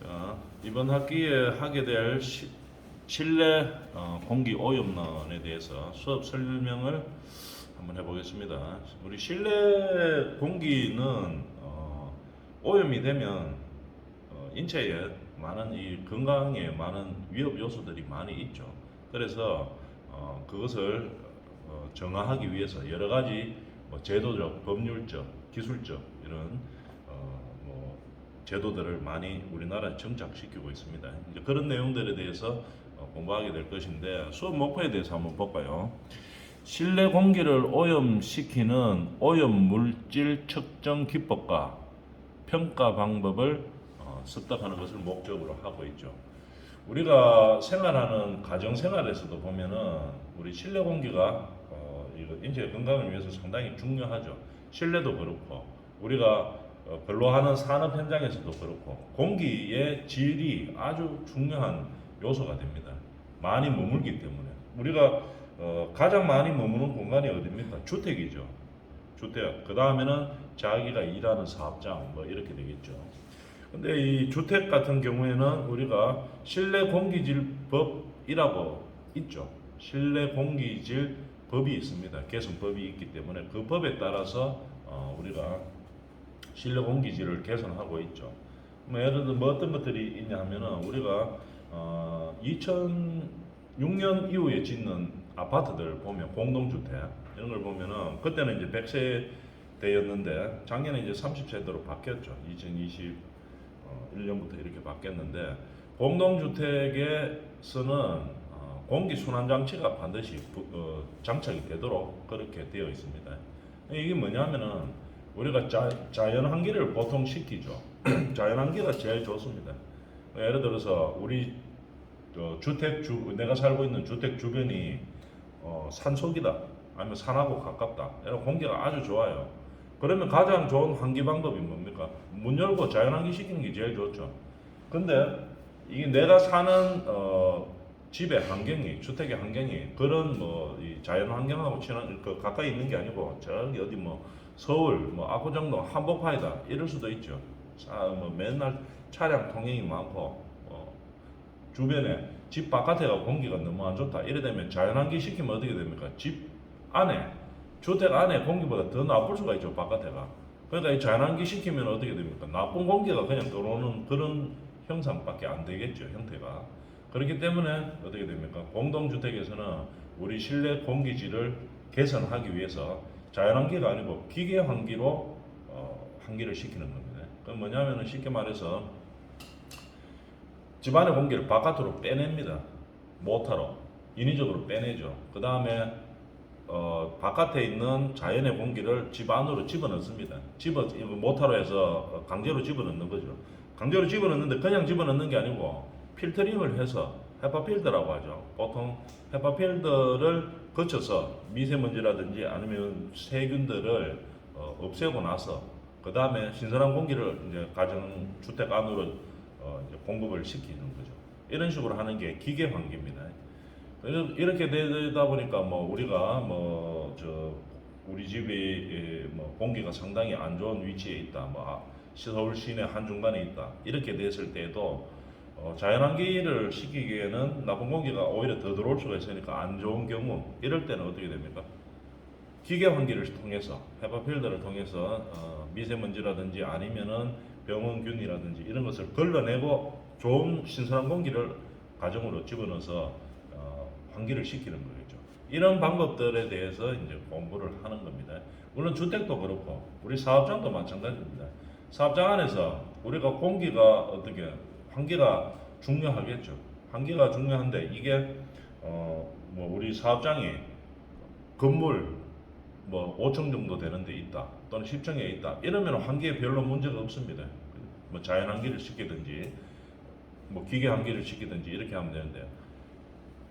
자, 이번 학기에 하게 될 실내 공기 오염론에 대해서 수업 설명을 한번 해보겠습니다. 우리 실내 공기는 오염이 되면 인체에 많은 이 건강에 많은 위협 요소들이 많이 있죠. 그래서 그것을 정화하기 위해서 여러 가지 뭐 제도적, 법률적, 기술적 이런 뭐 제도들을 많이 우리나라에 정착시키고 있습니다. 이제 그런 내용들에 대해서 공부하게 될 것인데 수업 목표에 대해서 한번 볼까요? 실내 공기를 오염시키는 오염 물질 측정 기법과 평가 방법을 습득하는 것을 목적으로 하고 있죠. 우리가 생활하는 가정 생활에서도 보면은 우리 실내 공기가 이거 인체 건강을 위해서 상당히 중요하죠. 실내도 그렇고 우리가 근로하는 산업 현장에서도 그렇고 공기의 질이 아주 중요한 요소가 됩니다. 많이 머물기 때문에 우리가 가장 많이 머무는 공간이 어디입니까? 주택이죠. 주택. 그 다음에는 자기가 일하는 사업장 뭐 이렇게 되겠죠. 근데 이 주택 같은 경우에는 우리가 실내 공기질법이라고 있죠. 실내 공기질 법이 있습니다. 개선법이 있기 때문에 그 법에 따라서 우리가 실내 공기질을 개선하고 있죠. 뭐 예를 들어 뭐 어떤 것들이 있냐 하면은 우리가 2006년 이후에 짓는 아파트들 보면 공동주택 이런 걸 보면은 그때는 이제 100세대였는데 작년에 이제 30세대로 바뀌었죠. 2021년부터 이렇게 바뀌었는데 공동주택에서는 공기 순환 장치가 반드시 장착이 되도록 그렇게 되어 있습니다. 이게 뭐냐면은 우리가 자연 환기를 보통 시키죠. 자연 환기가 제일 좋습니다. 예를 들어서 우리 내가 살고 있는 주택 주변이 산속이다 아니면 산하고 가깝다 이런 공기가 아주 좋아요. 그러면 가장 좋은 환기 방법이 뭡니까? 문 열고 자연 환기 시키는 게 제일 좋죠. 근데 이게 내가 사는 집의 환경이 주택의 환경이 그런 이 자연 환경하고 친한 가까이 있는 게 아니고 저기 어디 뭐 서울 뭐 압구정동 한복판이다 이럴 수도 있죠. 뭐 맨날 차량 통행이 많고 주변에 집 바깥에가 공기가 너무 안 좋다 이래 되면 자연환기 시키면 어떻게 됩니까? 집 안에 주택 안에 공기보다 더 나쁠 수가 있죠. 바깥에가. 그러니까 이 자연환기 시키면 어떻게 됩니까? 나쁜 공기가 그냥 들어오는 그런 형상밖에 안 되겠죠. 형태가. 그렇기 때문에 어떻게 됩니까? 공동주택에서는 우리 실내 공기질을 개선하기 위해서 자연환기가 아니고 기계환기로 환기를 시키는 겁니다. 그건 뭐냐면은 쉽게 말해서 집안의 공기를 바깥으로 빼냅니다. 모터로 인위적으로 빼내죠. 그 다음에 바깥에 있는 자연의 공기를 집 안으로 집어넣습니다. 모터로 해서 강제로 집어넣는 거죠. 강제로 집어넣는데 그냥 집어넣는 게 아니고 필터링을 해서 헤파 필터라고 하죠. 보통 헤파 필터를 거쳐서 미세먼지라든지 아니면 세균들을 없애고 나서 그 다음에 신선한 공기를 이제 가정 주택 안으로 이제 공급을 시키는 거죠. 이런 식으로 하는 게 기계 환기입니다. 이렇게 되다 보니까 뭐 우리가 우리 집이 뭐 공기가 상당히 안 좋은 위치에 있다. 서울 시내 한중간에 있다. 이렇게 됐을 때도 자연환기를 시키기에는 나쁜 공기가 오히려 더 들어올 수가 있으니까 안 좋은 경우 이럴 때는 어떻게 됩니까? 기계 환기를 통해서 헤파 필터를 통해서 미세먼지라든지 아니면은 병원균이라든지 이런 것을 걸러내고 좋은 신선한 공기를 가정으로 집어넣어서 환기를 시키는 거겠죠. 이런 방법들에 대해서 이제 공부를 하는 겁니다. 물론 주택도 그렇고 우리 사업장도 마찬가지입니다. 사업장 안에서 우리가 공기가 어떻게 환기가 중요하겠죠. 환기가 중요한데 이게 뭐 우리 사업장이 건물 뭐 5층 정도 되는 데 있다 또는 10층에 있다 이러면 환기에 별로 문제가 없습니다. 뭐 자연 환기를 시키든지 뭐 기계 환기를 시키든지 이렇게 하면 되는데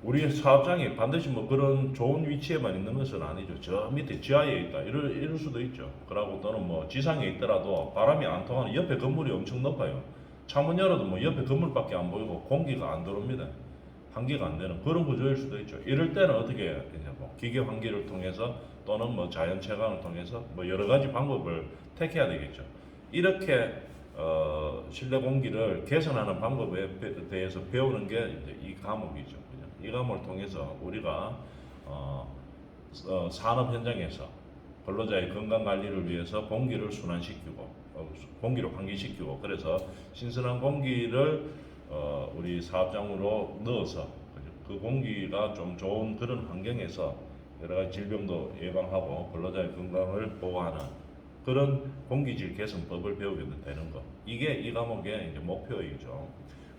우리 사업장이 반드시 뭐 그런 좋은 위치에만 있는 것은 아니죠. 저 밑에 지하에 있다 이럴 수도 있죠. 그러고 또는 뭐 지상에 있더라도 바람이 안 통하는 옆에 건물이 엄청 높아요. 창문 열어도 뭐 옆에 건물밖에 안 보이고 공기가 안 들어옵니다. 환기가 안 되는 그런 구조일 수도 있죠. 이럴 때는 어떻게 해야 되냐고 기계 환기를 통해서 또는 뭐 자연 채광을 통해서 뭐 여러 가지 방법을 택해야 되겠죠. 이렇게 실내 공기를 개선하는 방법에 대해서 배우는 게 이제 이 과목이죠. 그죠? 이 과목을 통해서 우리가 산업 현장에서 근로자의 건강 관리를 위해서 공기를 순환시키고 공기를 환기시키고 그래서 신선한 공기를 우리 사업장으로 넣어서 그 공기가 좀 좋은 그런 환경에서 여러 가지 질병도 예방하고 근로자의 건강을 보호하는 그런 공기질 개선법을 배우게 되는 거. 이게 이 과목의 이제 목표이죠.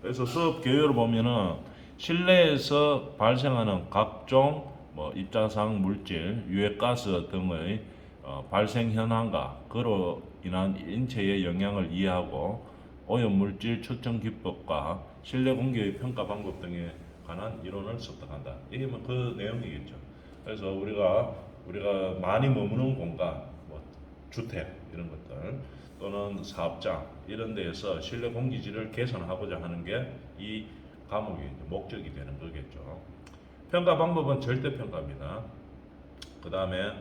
그래서 수업 개요를 보면은 실내에서 발생하는 각종 입자상 물질, 유해가스 등의 발생 현황과 그로 인한 인체의 영향을 이해하고 오염물질 측정 기법과 실내 공기의 평가 방법 등에 관한 이론을 습득한다. 이게 뭐 그 내용이겠죠. 그래서 우리가 많이 머무는 공간, 주택 이런 것들 또는 사업장 이런 데에서 실내 공기질을 개선하고자 하는 게 이 과목의 목적이 되는 거겠죠. 평가 방법은 절대 평가입니다. 그 다음에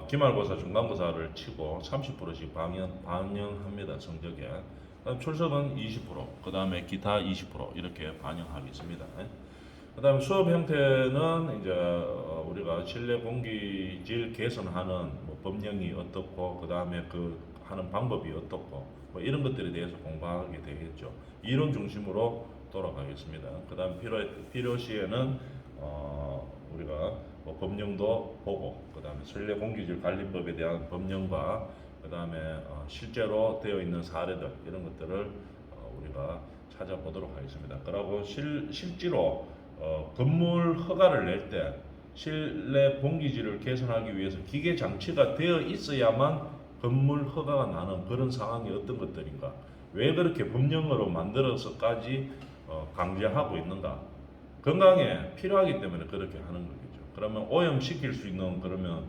기말고사, 중간고사를 치고 30%씩 반영합니다. 성적에. 출석은 20%, 그 다음에 기타 20% 이렇게 반영하겠습니다. 그 다음에 수업 형태는 이제 우리가 실내 공기질 개선하는 법령이 어떻고, 그 다음에 그 하는 방법이 어떻고, 이런 것들에 대해서 공부하게 되겠죠. 이론 중심으로 돌아가겠습니다. 그 다음 필요시에는 우리가 법령도 보고, 그 다음에 실내 공기질 관리법에 대한 법령과 그 다음에 실제로 되어 있는 사례들 이런 것들을 우리가 찾아보도록 하겠습니다. 그리고 실제로 건물 허가를 낼 때 실내 공기질을 개선하기 위해서 기계 장치가 되어 있어야만 건물 허가가 나는 그런 상황이 어떤 것들인가, 왜 그렇게 법령으로 만들어서까지 강제하고 있는가, 건강에 필요하기 때문에 그렇게 하는 거겠죠. 그러면 오염시킬 수 있는 그러면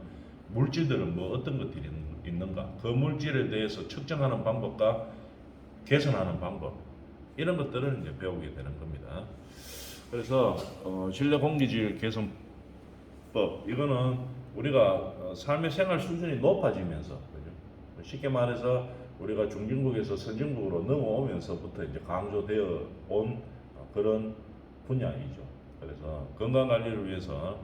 물질들은 어떤 것들이 있는가, 그 물질에 대해서 측정하는 방법과 개선하는 방법 이런 것들을 이제 배우게 되는 겁니다. 그래서 실내 공기질 개선법 이거는 우리가 삶의 생활 수준이 높아지면서, 그죠? 쉽게 말해서 우리가 중진국에서 선진국으로 넘어오면서부터 이제 강조되어 온 그런 분야이죠. 그래서 건강 관리를 위해서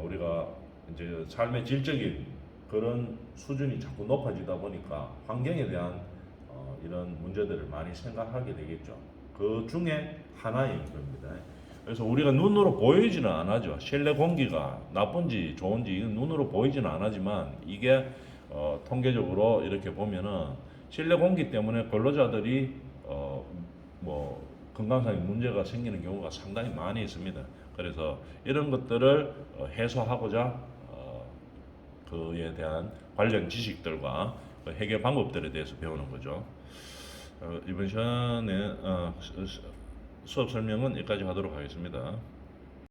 우리가 이제 삶의 질적인 그런 수준이 자꾸 높아지다 보니까 환경에 대한 이런 문제들을 많이 생각하게 되겠죠. 그 중에 하나인 겁니다. 그래서 우리가 눈으로 보이지는 않아죠. 실내 공기가 나쁜지 좋은지 이건 눈으로 보이지는 않지만 이게 통계적으로 이렇게 보면은 실내 공기 때문에 근로자들이 건강상의 문제가 생기는 경우가 상당히 많이 있습니다. 그래서 이런 것들을 해소하고자 그에 대한 관련 지식들과 해결 방법들에 대해서 배우는 거죠. 이번 시간에 수업 설명은 여기까지 하도록 하겠습니다.